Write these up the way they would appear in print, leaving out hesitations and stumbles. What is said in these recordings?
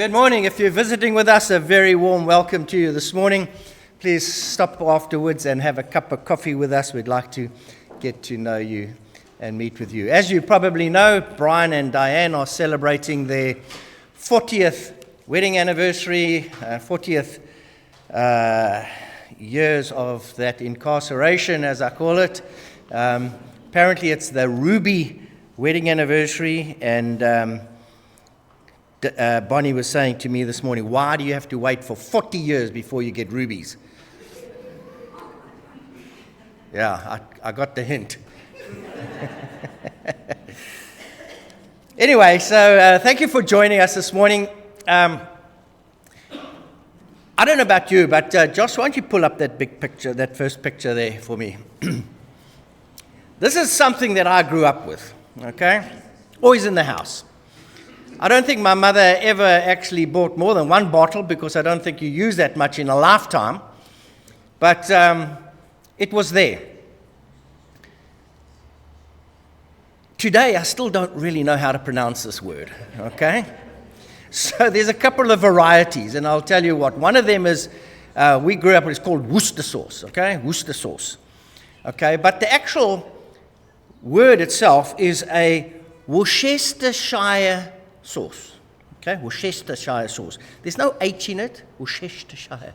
Good morning. If you're visiting with us, a very warm welcome to you this morning. Please stop afterwards and have a cup of coffee with us. We'd like to get to know you and meet with you. As you probably know, Brian and Diane are celebrating their 40th wedding anniversary, 40th years of that incarceration, as I call it. Apparently, it's the Ruby wedding anniversary, and Bonnie was saying to me this morning, why do you have to wait for 40 years before you get rubies? Yeah, I got the hint. Anyway, so thank you for joining us this morning. I don't know about you, but Josh, why don't you pull up that big picture, that first picture there for me? This is something that I grew up with, okay? Always in the house. I don't think my mother ever actually bought more than one bottle because I don't think you use that much in a lifetime. But it was there. Today, I still don't really know how to pronounce this word, okay? So there's a couple of varieties, and I'll tell you what. One of them is, we grew up, it's called Worcester sauce, okay? Worcester sauce, okay? But the actual word itself is a Worcestershire sauce, okay? Worcestershire sauce. There's no H in it, Worcestershire,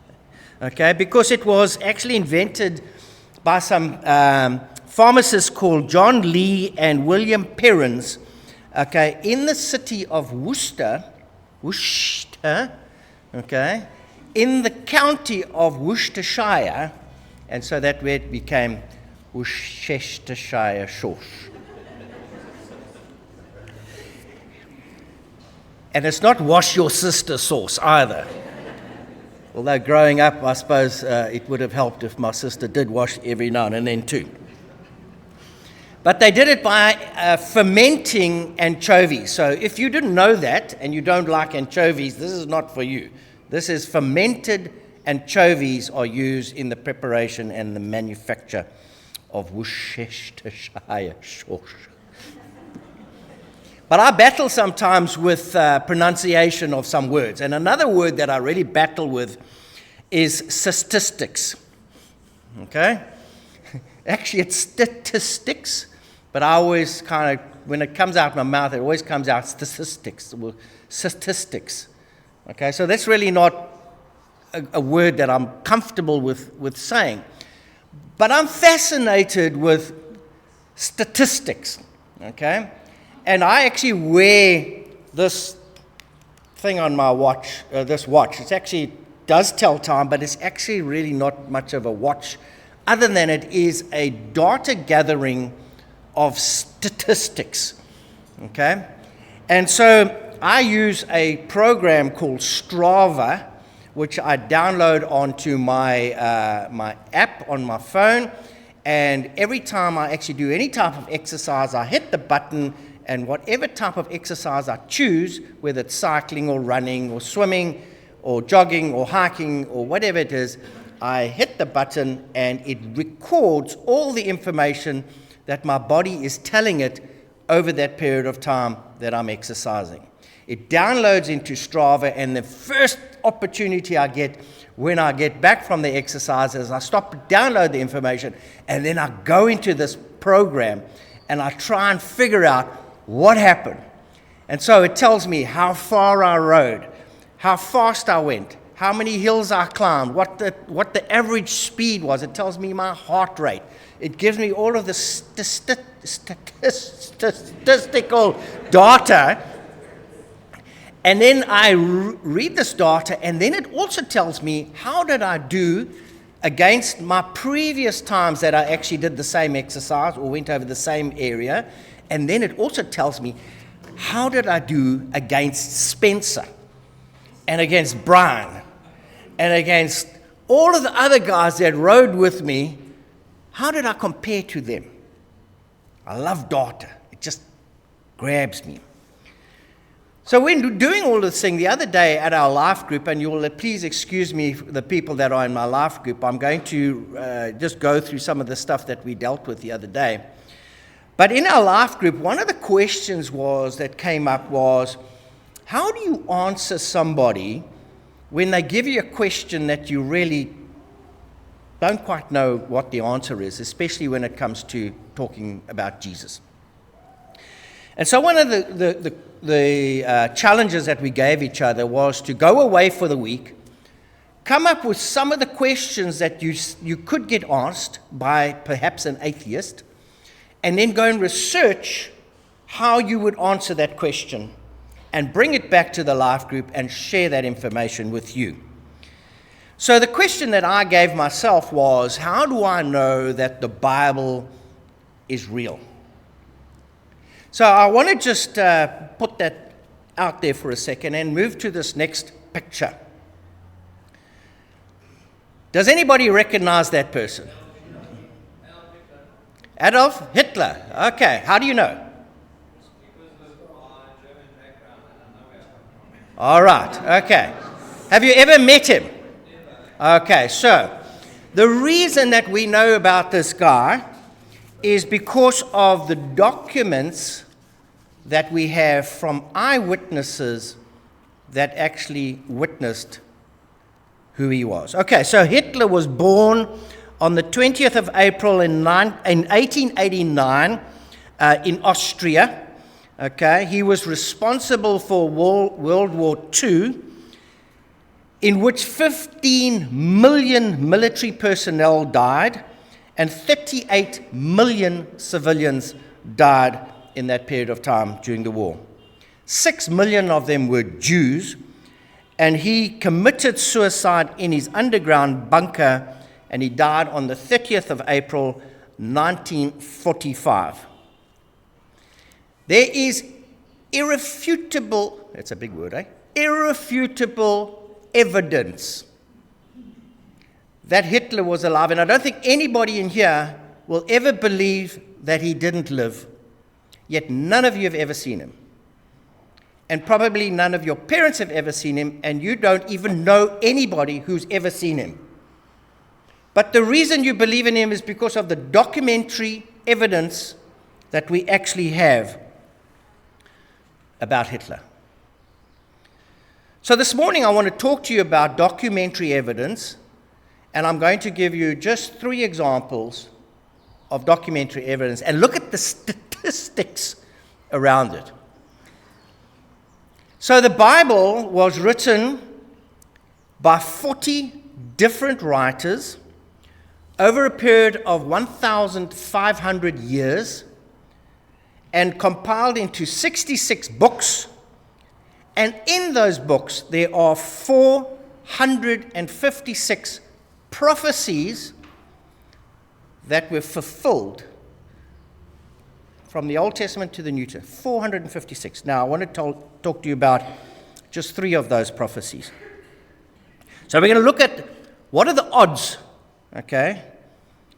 okay? Because it was actually invented by some pharmacists called John Lee and William Perrins, okay, in the city of Worcester, okay, in the county of Worcestershire, and so that word became Worcestershire sauce. And it's not wash your sister sauce either. Although growing up, I suppose it would have helped if my sister did wash every now and then too. But they did it by fermenting anchovies. So if you didn't know that and you don't like anchovies, this is not for you. This is fermented anchovies are used in the preparation and the manufacture of Worcestershire sauce. But I battle sometimes with pronunciation of some words. And another word that I really battle with is statistics. Okay? Actually, it's statistics, but I always kind of, when it comes out of my mouth, it always comes out statistics. Statistics. Okay? So that's really not a word that I'm comfortable with saying. But I'm fascinated with statistics. Okay? And I actually wear this thing on my watch, this watch. It actually does tell time, but it's actually really not much of a watch, other than it is a data gathering of statistics, okay? And so I use a program called Strava, which I download onto my my app on my phone, and every time I actually do any type of exercise, I hit the button, and whatever type of exercise I choose, whether it's cycling or running or swimming or jogging or hiking or whatever it is, I hit the button and it records all the information that my body is telling it over that period of time that I'm exercising. It downloads into Strava, and the first opportunity I get when I get back from the exercise is I stop to download the information, and then I go into this program and I try and figure out what happened. And so it tells me how far I rode, how fast I went, how many hills I climbed, what the average speed was. It tells me my heart rate. It gives me all of the statistical data. And then I read this data, and then it also tells me how did I do against my previous times that I actually did the same exercise or went over the same area. And then it also tells me, how did I do against Spencer and against Brian and against all of the other guys that rode with me? How did I compare to them? I love data. It just grabs me. So when doing all this thing, the other day at our life group, and you'll please excuse me, the people that are in my life group, I'm going to just go through some of the stuff that we dealt with the other day. But in our life group, one of the questions that came up was, how do you answer somebody when they give you a question that you really don't quite know what the answer is, especially when it comes to talking about Jesus? And so one of the challenges that we gave each other was to go away for the week, come up with some of the questions that you could get asked by perhaps an atheist, and then go and research how you would answer that question and bring it back to the life group and share that information with you. So the question that I gave myself was, how do I know that the Bible is real? So I want to just put that out there for a second and move to this next picture. Does anybody recognize that person? Adolf Hitler. Okay, how do you know? All right, okay. Have you ever met him? Okay, so the reason that we know about this guy is because of the documents that we have from eyewitnesses that actually witnessed who he was. Okay, so Hitler was born on the 20th of April in 1889 in Austria. Okay, he was responsible for World War II, in which 15 million military personnel died and 38 million civilians died in that period of time during the war. 6 million of them were Jews, and he committed suicide in his underground bunker, and he died on the 30th of April, 1945. There is irrefutable, that's a big word, eh? Irrefutable evidence that Hitler was alive. And I don't think anybody in here will ever believe that he didn't live. Yet none of you have ever seen him. And probably none of your parents have ever seen him, and you don't even know anybody who's ever seen him. But the reason you believe in him is because of the documentary evidence that we actually have about Hitler. So this morning I want to talk to you about documentary evidence, and I'm going to give you just 3 examples of documentary evidence and look at the statistics around it. So the Bible was written by 40 different writers over a period of 1,500 years and compiled into 66 books. And in those books, there are 456 prophecies that were fulfilled from the Old Testament to the New Testament. 456. Now, I want to talk to you about just 3 of those prophecies. So we're going to look at what are the odds, okay?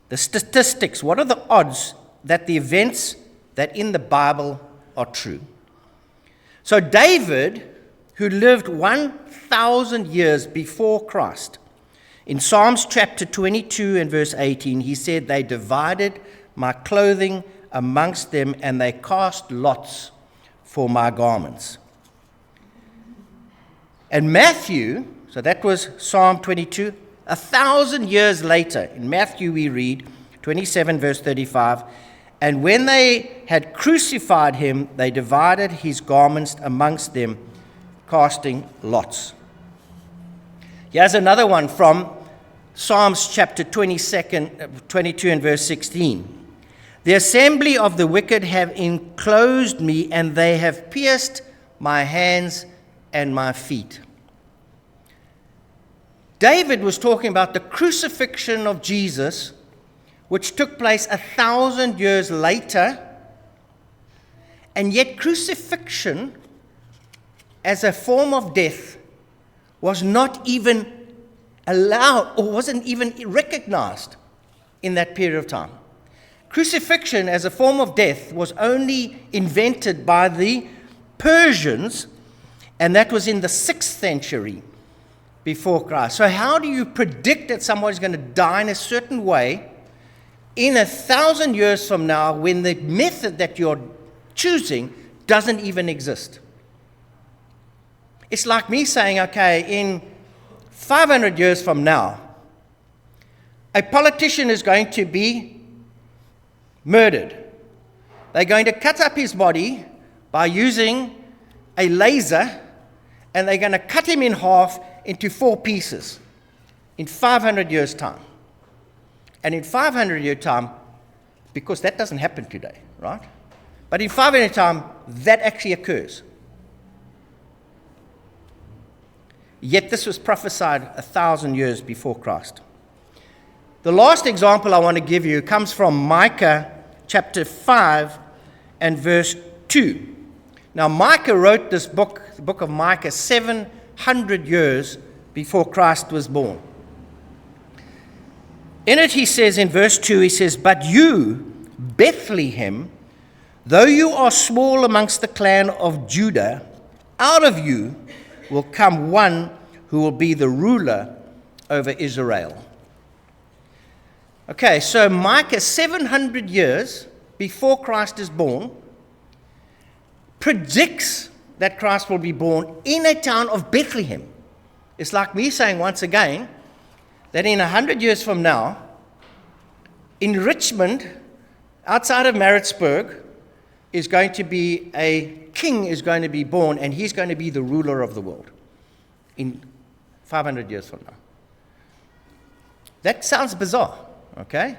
The statistics. What are the odds that the events that in the Bible are true? So David, who lived 1,000 years before Christ, in Psalms chapter 22 and verse 18, he said, "They divided my clothing amongst them, and they cast lots for my garments." And Matthew, so that was Psalm 22, 1,000 years later, in Matthew we read, 27 verse 35, "And when they had crucified him, they divided his garments amongst them, casting lots." Here's another one from Psalms chapter 22 and verse 16. "The assembly of the wicked have enclosed me, and they have pierced my hands and my feet." David was talking about the crucifixion of Jesus, which took place 1,000 years later, and yet crucifixion as a form of death was not even allowed or wasn't even recognized in that period of time. Crucifixion as a form of death was only invented by the Persians, and that was in the 6th century before Christ. So how do you predict that somebody's going to die in a certain way in 1,000 years from now when the method that you're choosing doesn't even exist? It's like me saying, okay, in 500 years from now, a politician is going to be murdered. They're going to cut up his body by using a laser, and they're going to cut him in half into 4 pieces in 500 years' time. And in 500 years' time, because that doesn't happen today, right? But in 500 years' time, that actually occurs. Yet this was prophesied 1,000 years before Christ. The last example I want to give you comes from Micah chapter 5 and verse 2. Now, Micah wrote this book, the book of Micah, 700 years before Christ was born. In it, he says, in verse 2, he says, "But you, Bethlehem, though you are small amongst the clan of Judah, out of you will come one who will be the ruler over Israel." Okay, so Micah, 700 years before Christ is born, predicts that Christ will be born in a town of Bethlehem. It's like me saying once again that in 100 years from now, in Richmond, outside of Maritzburg, is going to be a king is going to be born, and he's going to be the ruler of the world in 500 years from now. That sounds bizarre, okay?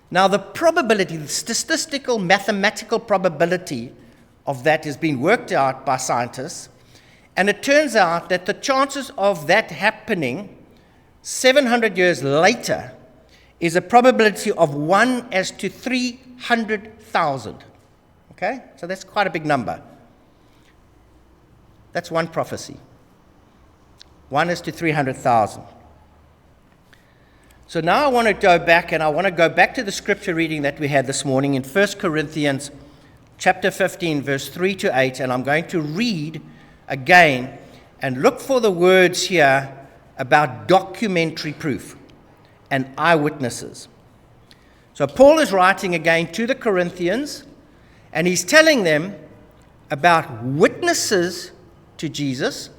Now, the probability, the statistical, mathematical probability of that has been worked out by scientists, and it turns out that the chances of that happening 700 years later is a probability of 1 as to 300,000. Okay? So that's quite a big number. That's one prophecy. 1 as to 300,000. So now I want to go back, and I want to go back to the scripture reading that we had this morning in 1 Corinthians chapter 15, verse 3 to 8, and I'm going to read again and look for the words here about documentary proof and eyewitnesses. So Paul is writing again to the Corinthians, and he's telling them about witnesses to Jesus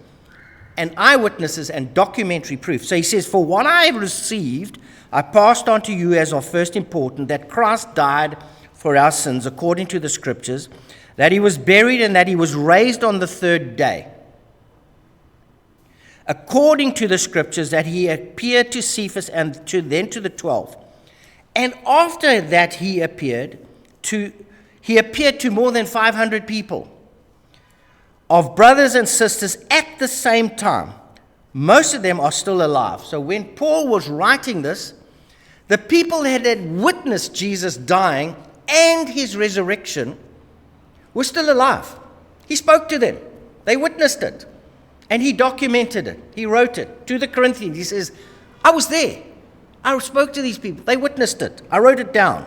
and eyewitnesses and documentary proof. So he says, "For what I have received, I passed on to you as of first importance, that Christ died for our sins according to the Scriptures, that he was buried and that he was raised on the 3rd day. According to the Scriptures, that he appeared to Cephas and then to the 12. And after that he appeared to more than 500 people, of brothers and sisters at the same time. Most of them are still alive." So when Paul was writing this, the people that had witnessed Jesus dying and his resurrection were still alive. He spoke to them. They witnessed it. And he documented it. He wrote it to the Corinthians. He says, "I was there. I spoke to these people. They witnessed it. I wrote it down."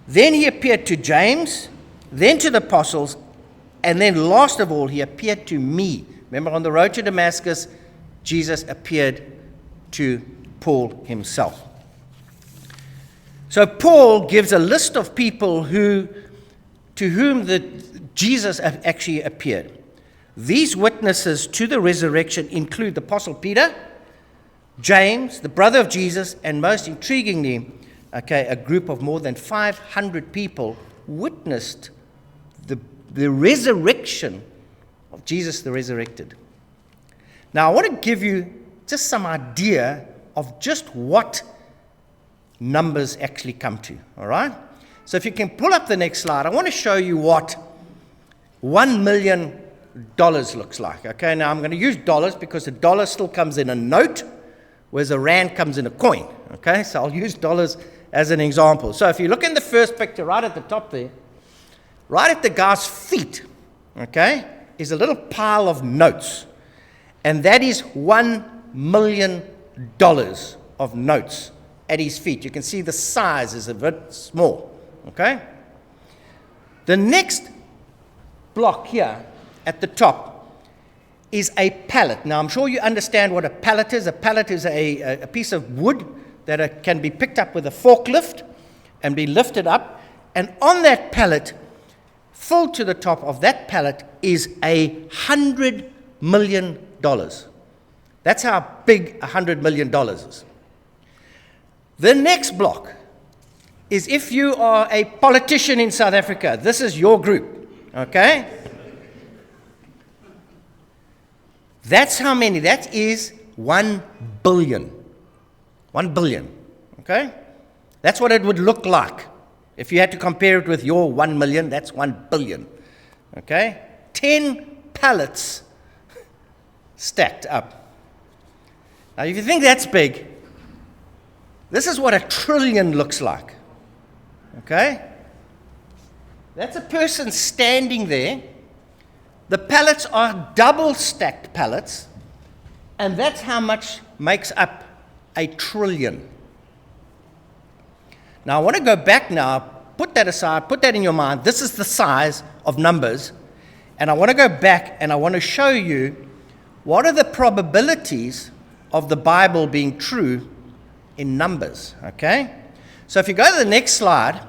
Then he appeared to James, then to the apostles, and then last of all, he appeared to me. Remember, on the road to Damascus, Jesus appeared to Paul himself. So Paul gives a list of people to whom Jesus actually appeared. These witnesses to the resurrection include the Apostle Peter, James, the brother of Jesus, and most intriguingly, a group of more than 500 people witnessed the resurrection of Jesus the resurrected. Now, I want to give you just some idea of just what numbers actually come to, all right? So if you can pull up the next slide, I want to show you what $1 million looks like. Okay, now I'm going to use dollars because the dollar still comes in a note, whereas a rand comes in a coin. Okay, so I'll use dollars as an example. So if you look in the first picture right at the top there, right at the guy's feet, okay, is a little pile of notes. And that is $1 million of notes at his feet. You can see the size is a bit small, okay? The next block here at the top is a pallet. Now, I'm sure you understand what a pallet is. A pallet is a piece of wood that can be picked up with a forklift and be lifted up. And on that pallet, full to the top of that pallet is $100 million. That's how big $100 million is. The next block is if you are a politician in South Africa. This is your group, okay? That's how many. That is 1 billion. 1 billion, okay? That's what it would look like. If you had to compare it with your 1 million, that's 1 billion, okay? 10 pallets stacked up. Now, if you think that's big, this is what 1 trillion looks like, okay? That's a person standing there. The pallets are double-stacked pallets, and that's how much makes up 1 trillion. Now, I want to go back now, put that aside, put that in your mind. This is the size of numbers, and I want to go back and I want to show you what are the probabilities of the Bible being true in numbers, okay? So if you go to the next slide,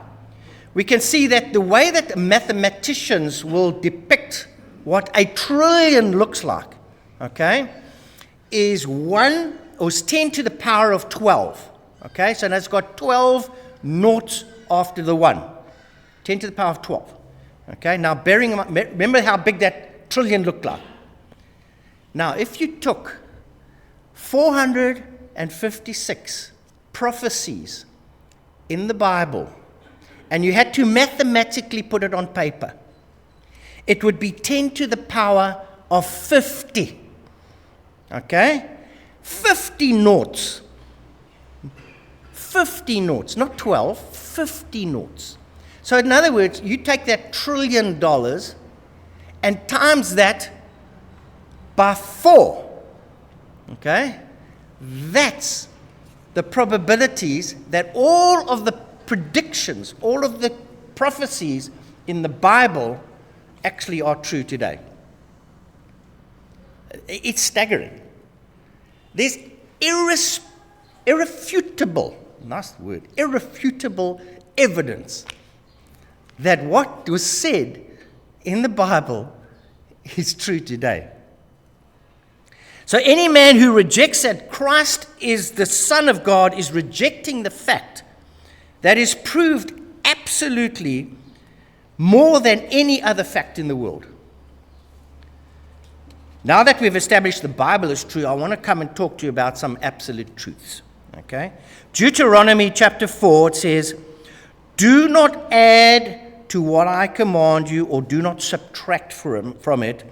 we can see that the way that mathematicians will depict what 1 trillion looks like, okay, is 10 to the power of 12, okay? So it's got 12 noughts after the 1, 10 to the power of 12, okay? Now, bearing in mind, remember how big that trillion looked like. Now, if you took 456 prophecies in the Bible and you had to mathematically put it on paper, it would be 10 to the power of 50. Okay? 50 noughts. 50 noughts, not 12, 50 noughts. So in other words, you take that $1 trillion and times that by 4. Okay? That's the probabilities that all of the predictions, all of the prophecies in the Bible actually are true today. It's staggering. There's irrefutable, nice word, irrefutable evidence that what was said in the Bible is true today. So any man who rejects that Christ is the Son of God is rejecting the fact that is proved absolutely more than any other fact in the world. Now that we've established the Bible is true, I want to come and talk to you about some absolute truths. Okay? Deuteronomy chapter 4, it says, "Do not add to what I command you, or do not subtract from it,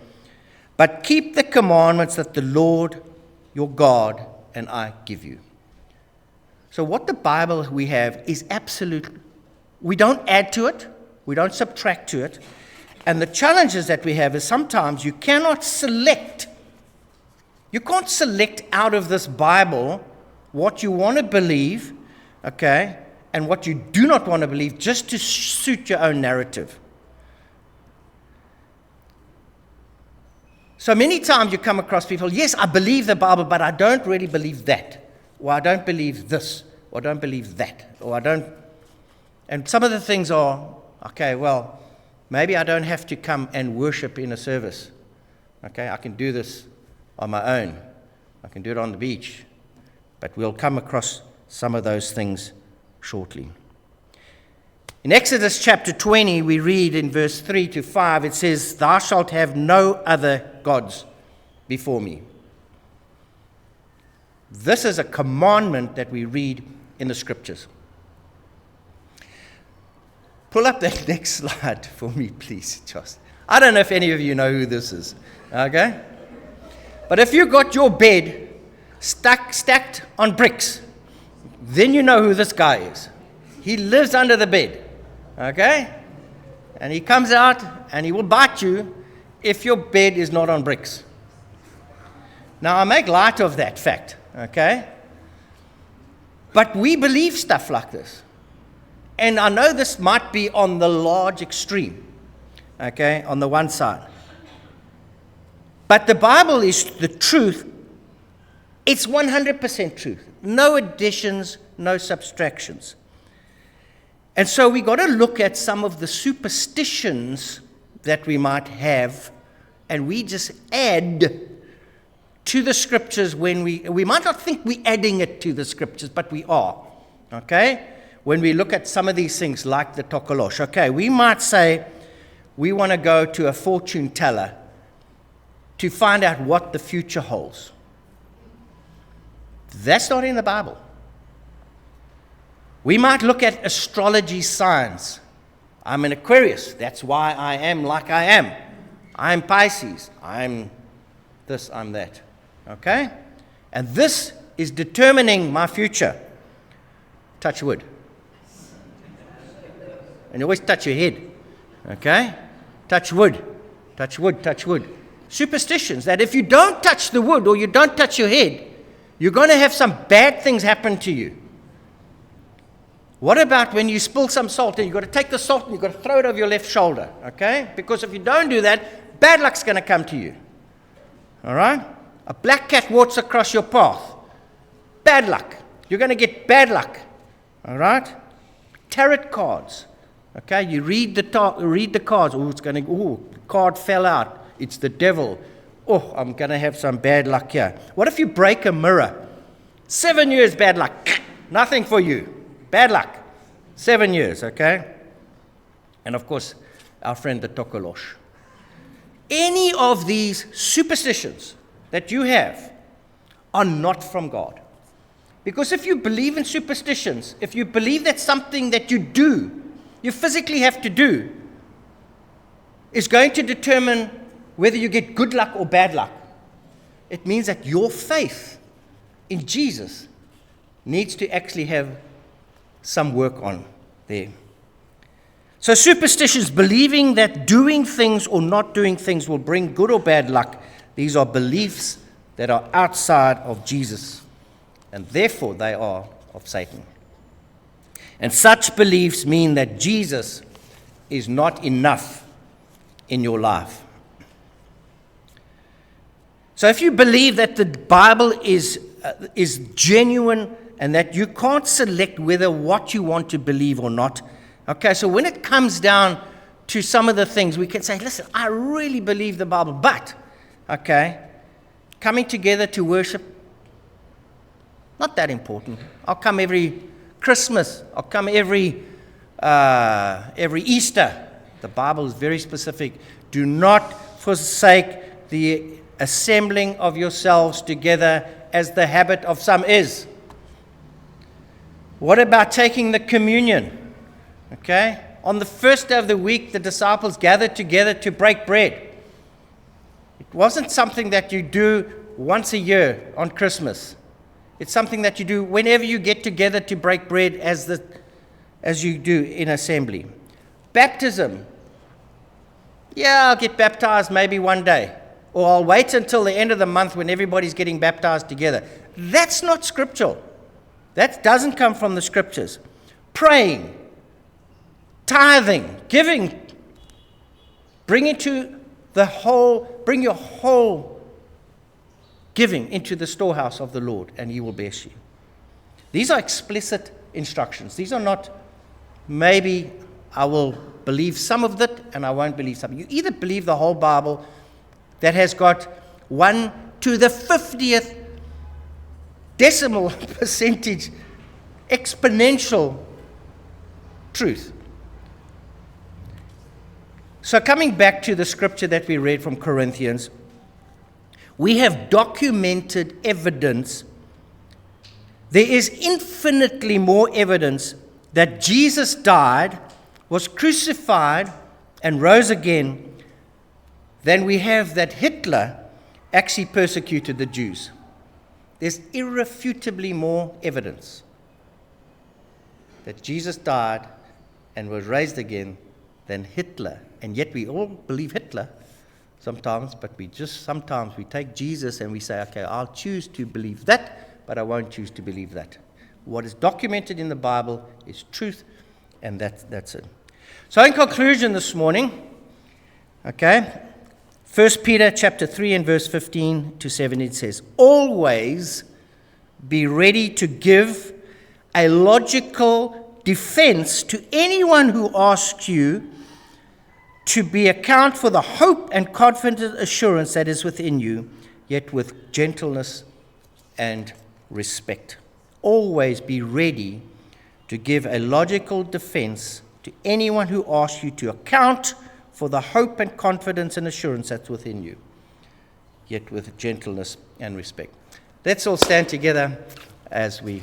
but keep the commandments that the Lord your God and I give you." So what the Bible we have is absolute. We don't add to it. We don't subtract to it. And the challenges that we have is sometimes you cannot select. You can't select out of this Bible what you want to believe, okay, and what you do not want to believe just to suit your own narrative. So many times you come across people, yes, I believe the Bible, but I don't really believe that. Or I don't believe this. Or I don't believe that. Or I don't. And some of the things are, okay, well, maybe I don't have to come and worship in a service. Okay, I can do this on my own. I can do it on the beach. But we'll come across some of those things shortly. In Exodus chapter 20, we read in verse 3 to 5, it says, "Thou shalt have no other gods before me." This is a commandment that we read in the scriptures. Pull up that next slide for me, please, Josh. I don't know if any of you know who this is, okay? But if you got your bed stacked on bricks, then you know who this guy is. He lives under the bed, okay? And he comes out and he will bite you if your bed is not on bricks. Now, I make light of that fact, okay? But we believe stuff like this. And I know this might be on the large extreme, okay, on the one side. But the Bible is the truth. It's 100% truth. No additions, no subtractions. And so we got to look at some of the superstitions that we might have, and we just add to the scriptures when we might not think we're adding it to the scriptures, but we are, okay? When we look at some of these things like the Tokolosh, okay, we might say we want to go to a fortune teller to find out what the future holds. That's not in the Bible. We might look at astrology signs. I'm an Aquarius. That's why I am like I am. I'm Pisces. I'm this, I'm that. Okay? And this is determining my future. Touch wood. And you always touch your head. Okay? Touch wood. Touch wood, touch wood. Superstitions that if you don't touch the wood or you don't touch your head, you're going to have some bad things happen to you. What about when you spill some salt and you've got to take the salt and you've got to throw it over your left shoulder, okay? Because if you don't do that, bad luck's going to come to you. All right? A black cat walks across your path. Bad luck. You're going to get bad luck. All right? Tarot cards. Okay? You read the cards. Oh, the card fell out. It's the devil. Oh, I'm going to have some bad luck here. What if you break a mirror? 7 years bad luck. Nothing for you. Bad luck. 7 years, okay? And of course, our friend the Tokolosh. Any of these superstitions that you have are not from God. Because if you believe in superstitions, if you believe that something that you do, you physically have to do, is going to determine whether you get good luck or bad luck, it means that your faith in Jesus needs to actually have some work on there. So superstitions, believing that doing things or not doing things will bring good or bad luck, these are beliefs that are outside of Jesus, and therefore they are of Satan. And such beliefs mean that Jesus is not enough in your life. So if you believe that the Bible is genuine and that you can't select whether what you want to believe or not, okay, so when it comes down to some of the things, we can say, listen, I really believe the Bible, but, okay, coming together to worship, not that important. I'll come every Christmas. I'll come every Easter. The Bible is very specific. Do not forsake the assembling of yourselves together as the habit of some is. What about taking the communion? Okay? On the first day of the week, the disciples gathered together to break bread. It wasn't something that you do once a year on Christmas. It's something that you do whenever you get together to break bread as you do in assembly. Baptism. Yeah, I'll get baptized maybe one day. Or I'll wait until the end of the month when everybody's getting baptized together. That's not scriptural. That doesn't come from the scriptures. Praying, tithing, giving. Bring your whole giving into the storehouse of the Lord, and he will bless you. These are explicit instructions. These are not, maybe I will believe some of it and I won't believe some. You either believe the whole Bible that has got 1 to the 50th decimal percentage exponential truth. So coming back to the scripture that we read from Corinthians, we have documented evidence. There is infinitely more evidence that Jesus died, was crucified, and rose again than we have that Hitler actually persecuted the Jews. There's irrefutably more evidence that Jesus died and was raised again than Hitler. And yet we all believe Hitler sometimes, but sometimes we take Jesus and we say, okay, I'll choose to believe that, but I won't choose to believe that. What is documented in the Bible is truth, and that's it. So in conclusion this morning, okay, 1 Peter chapter 3 and verse 15 to 17 says, always be ready to give a logical defense to anyone who asks you to be account for the hope and confident assurance that is within you, yet with gentleness and respect. Always be ready to give a logical defense to anyone who asks you to account for the hope and confidence and assurance that's within you, yet with gentleness and respect. Let's all stand together as we